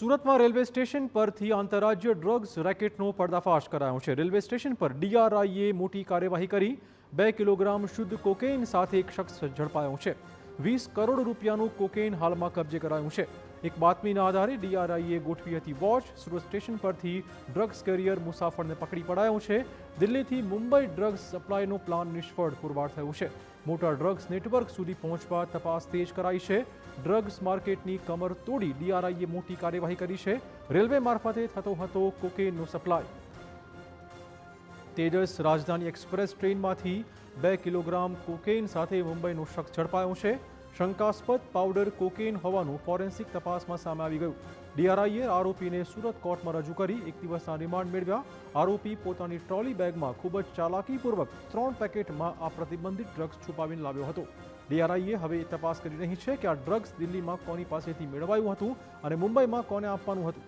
સુરતમાં railway station પરથી આંતરરાજ્ય ડ્રગ્સ રેકેટનો પર્દાફાશ કરાયો છે। રેલવે સ્ટેશન પર ડીઆરઆઈએ મોટી કાર્યવાહી કરી 2 કિલોગ્રામ શુદ્ધ કોકેઇન સાથે એક શખ્સ ઝડપાયો છે। 20 કરોડ રૂપિયાનું કોકેઇન હાલમાં કબજે કરાયું છે। એક બાતમીના આધારે ડીઆરઆઈએ ગોઠવી હતી વોચ। સુરત સ્ટેશન પરથી ડ્રગ્સ કેરિયર મુસાફરને પકડી પડાયો છે। દિલ્હીથી મુંબઈ ડ્રગ્સ સપ્લાયનો પ્લાન નિષ્ફળ પુરવાર થયો છે। મોટા ડ્રગ્સ નેટવર્ક સુધી પહોંચવા તપાસ તેજ કરાઈ છે। ડ્રગ્સ માર્કેટની કમર તોડી ડીઆરઆઈએ મોટી કાર્યવાહી કરી છે। રેલવે મારફતે થતો હતો કોકેઇનનો સપ્લાય। તેજસ રાજધાની એક્સપ્રેસ ટ્રેનમાંથી 2 કિલોગ્રામ કોકેઇન સાથે મુંબઈનો શખ્સ ઝડપાયો છે। શંકાસ્પદ પાવડર કોકેઇન હોવાનું ફોરેન્સિક તપાસમાં સામે આવી ગયું। ડીઆરઆઈએ આરોપીને સુરત કોર્ટમાં રજૂ કરી 1 દિવસના રિમાન્ડ મેળવ્યા। આરોપી પોતાની ટ્રોલી બેગમાં ખૂબ જ ચાલાકીપૂર્વક 3 પેકેટમાં આ પ્રતિબંધિત ડ્રગ્સ છુપાવીને લાવ્યો હતો। ડીઆરઆઈએ હવે તપાસ કરી રહી છે કે આ ડ્રગ્સ દિલ્હીમાં કોની પાસેથી મેળવાયું હતું અને મુંબઈમાં કોને આપવાનું હતું।